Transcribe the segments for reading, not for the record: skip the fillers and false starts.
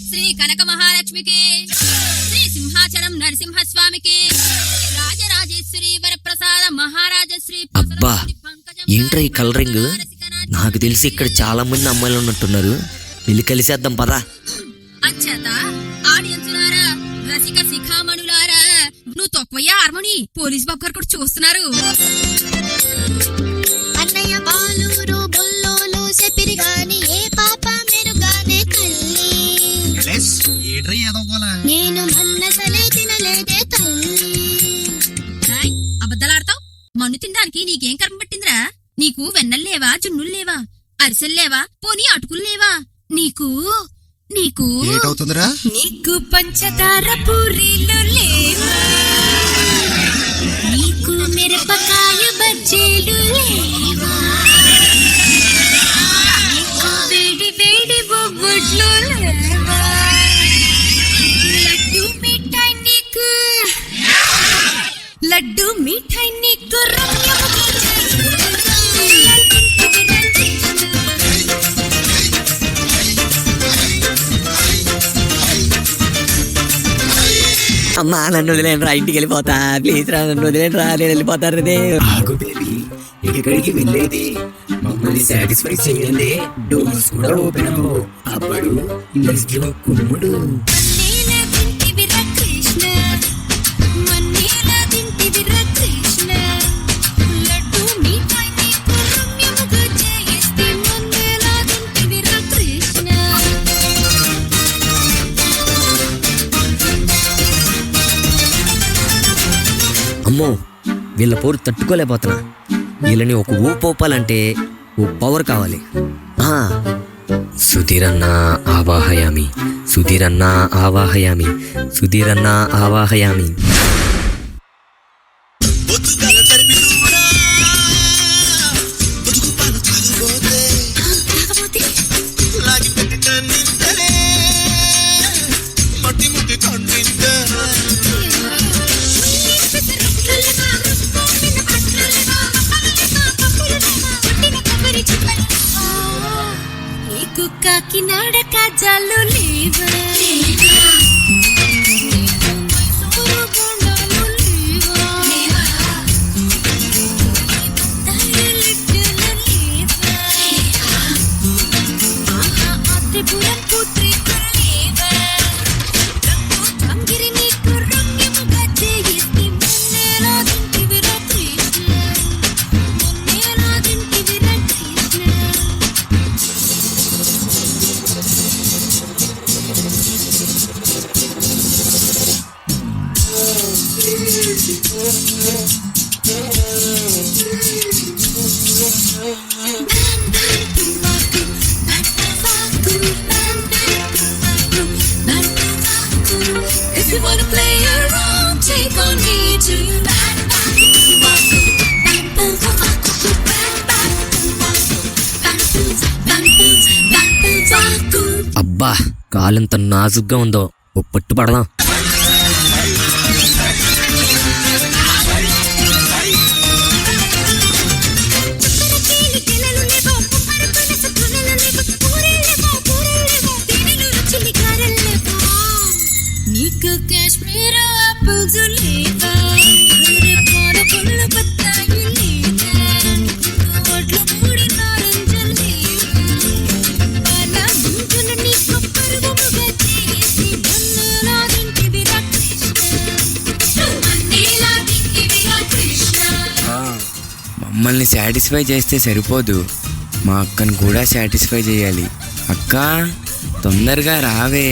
శ్రీ కనక మహాలక్ష్మికి, శ్రీ సింహాచలం నరసింహస్వామికి, రాజరాజేశ్వరి వరప్రసాద మహారాజశ్రీ. అబ్బా ఏంట్రా ఈ కలరింగ్? నాకు తెలిసి ఇక్కడ చాలా మంది అమ్మాయిలు ఉన్నట్టున్నారు. వెళ్ళి కలిసేద్దాం పదా. అచ్చేత ఆడియన్సులారా, రసిక శిఖామణులారా, నువ్వు తొక్కయ్యా హార్మోని పోలీస్ బాబు గారు కూడా చూస్తున్నారు. అన్నయ్య బాలూరు బొల్లోలు చెప్పిరి గాని ఏ పాప మెరుగానే తల్లి. నేను మన్నసలే తినలేదే తల్లి. అబద్ధాలాడతావు. మన్ను తినడానికి నీకేం కర్మ పట్టిందిరా? నీకు వెన్నల్లేవా, జున్నుల్లేవా, అరిసెల్లేవా, పోనీ అటుకుల్లేవా? నీకు నీకు ఏటవుతుందిరా? నీకు పంచదార పూరీలు లేవా? నీకు మిరపకాయ బజ్జీలు లేవా? నీకు వేడి వేడి బొబ్బట్లు లేవా? లడ్డు మిఠాయి నీకు, లడ్డు మిఠాయి నీకు అమ్మా నన్ను వదిలేను రా, ఇంటికి వెళ్ళిపోతా. ప్లీజ్ రా, నన్ను వదిలేను రా, నేను వెళ్ళిపోతారు. ఆగు బేబీ, ఎక్కడికి వెళ్ళేది? మమ్మల్ని సాటిస్ఫై చేయండి. డోర్స్ కూడా ఓపెన్ అవ్వవు. అప్పుడు నిజంలో కుమ్ముడు. అమ్మో వీళ్ళ పోరు తట్టుకోలేకపోతున్నా. వీళ్ళని ఒక ఊపోపాలంటే ఓ పవర్ కావాలి. సుధీరన్నా ఆవాహయామి, సుధీరన్నా ఆవాహయామి, సుధీరన్నా ఆవాహయామి. కాకినాడ కాజాలు లేవా? అబ్బా కాలంత నాజుగ్గా ఉందో, ఓ పట్టు పడదాం. నీకు కాశ్మీర్ ఆపిల్స్ లేవా? పాలకొల్లు బత్తాయి లేవా? ఓట్లు మూడి నారింజలు లేవా? పాల ముంజుల నీకు పరుగుముగా చేసి మన్నేలా తింటివిరా కృష్ణ, మన్నేలా తింటివిరా కృష్ణ. మమ్మల్ని సాటిస్ఫై చేస్తే సరిపోదు, మా అక్కను కూడా సాటిస్ఫై చేయాలి. అక్క తొందరగా రావే.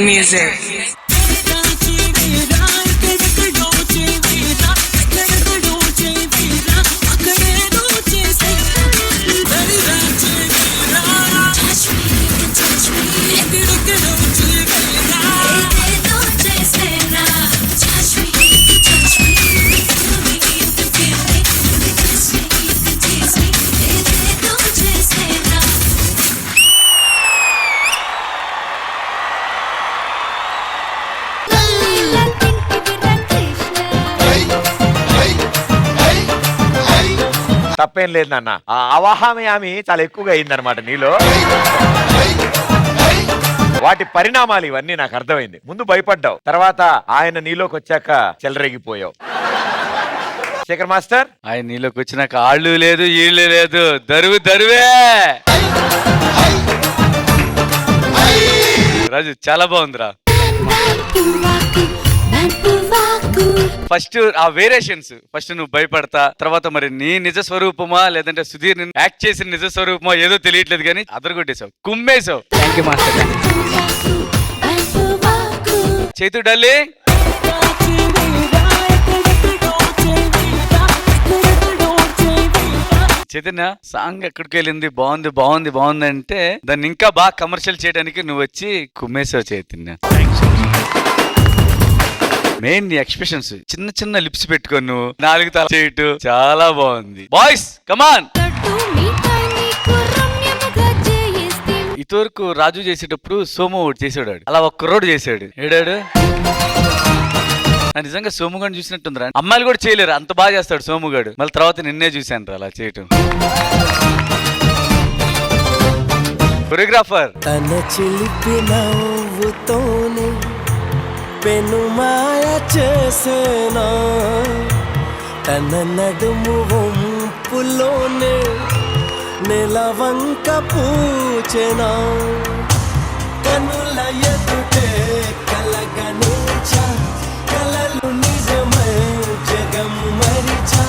Music. తప్పేం లేదు నాన్న. ఆ అవాహమయామి చాలా ఎక్కువగా అయిందనమాట నీలో. వాటి పరిణామాలు ఇవన్నీ నాకు అర్థమైంది. ముందు భయపడ్డావు, తర్వాత ఆయన నీలోకి వచ్చాక చెలరేగిపోయావు. శేఖర్ మాస్టర్, ఆయన నీలోకి వచ్చినాక ఆళ్ళు లేదు ఈళ్ళు లేదు, దరువే. రాజు చాలా బాగుందిరా. ఫస్ట్ ఆ వేరియేషన్స్, ఫస్ట్ నువ్వు భయపడతా, తర్వాత మరి నీ నిజ స్వరూపమా లేదంటే సుధీర్ యాక్ట్ చేసిన నిజ స్వరూపమా ఏదో తెలియట్లేదు కానీ అదరగొట్టేశావు, కుమ్మేశావు. చైతు డల్లి చైతన్య సాంగ్ ఎక్కడికి వెళ్ళింది, బాగుంది అంటే దాన్ని ఇంకా బాగా కమర్షియల్ చేయడానికి నువ్వు వచ్చి కుమ్మేశావు చైతన్య. మెయిన్ నీ ఎక్స్ప్రెషన్స్, చిన్న లిప్స్ పెట్టుకొని నువ్వు 4 తల చేయటం చాలా బాగుంది. Boys come on. ఇదివరకు రాజు చేసేటప్పుడు సోము ఒకటి చేసాడు, అలా ఒక్కరోడు చేసాడు. ఏడాడు నిజంగా సోముగాడు చూసినట్టుందిరా. అమ్మాయిలు కూడా చేయలేరు, అంత బాగా చేస్తాడు సోముగాడు. మళ్ళీ తర్వాత నిన్నే చూశాను అలా చేయటం. కొరియోగ్రాఫర్ తన చిలిపి నవ్వుతోనే పెను మాయ చేసేనా, తన నడుము వంపులోనే నెలవంక పూచెనా, కనుల ఎదుటే కలగనిచా, కలలు నిజమై జగము మరిచా.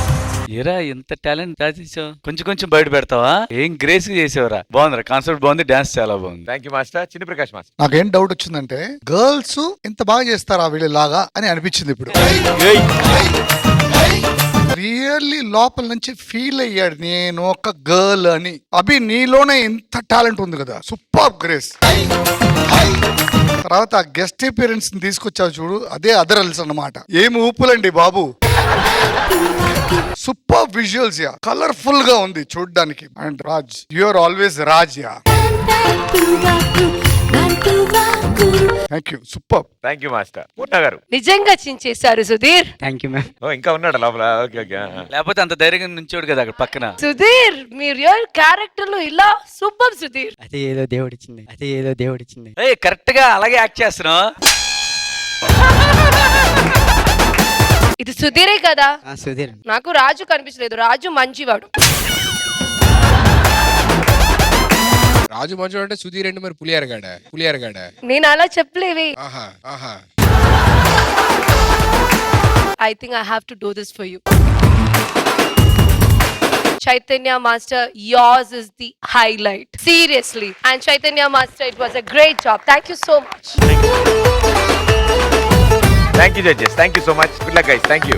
ఏరా ఎంత టాలెంట్ చేసావు, కొంచెం బయట పెడతావా? ఏం గ్రేస్ చేసావురా. బాగుందిరా, కాన్సెప్ట్ బాగుంది, డాన్స్ చాలా బాగుంది. Thank you master. చిన్ని ప్రకాష్ మాస్టర్, నాకేం డౌట్ వచ్చిందంటే గర్ల్స్ ఇంత బాగా చేస్తారా వీళ్ళలాగా అని అనిపించింది ఇప్పుడు. రియల్లీ లోపల నుంచి ఫీల్ అయ్యాడు నేను ఒక గర్ల్ అని. అభి నీలోనే ఇంత టాలెంట్ ఉంది కదా, సూపర్ గ్రేస్. తర్వాత గెస్ట్ అపియరెన్స్ తీసుకొచ్చావు చూడు, అదే అదరల్స్ అన్నమాట. ఏం ఊపులండి బాబు, సూపర్ విజువల్స్ యా, కలర్ఫుల్ గా ఉంది చూడ్డానికి. And Raj, you are always Raj yeah. Thank you, super. Thank you master. Purna గారు నిజంగా చించేశారు సుధీర్. Thank you ma'am. ఓ ఇంకా ఉన్నాడు లోపల. Okay okay. లేకపోతే అంత ధైర్యంగా నుంచోడు కదా అక్కడ పక్కన. సుధీర్ మీ రియల్ క్యారెక్టర్ లో ఇలా సూపర్ సుధీర్. అదే ఏదో దేవుడిచ్చింది. ఏ కరెక్ట్ గా అలాగే యాక్ట్ చేస్తున్నావు. ఇది సుధీరే కదా? సుధీర్. నాకు రాజు కనిపించలేదు, రాజు మంచివాడు. రాజు మంచోడు అంటే సుధీర్ అంటే మరి పులియారగాడ. నేను అలా చెప్పలేవి. I think I have to do this for you. Chaitanya Master, yours is the highlight. Seriously. And Chaitanya Master, it was a great job. Thank you so much. Thank you judges. Thank you so much. Good luck guys. Thank you.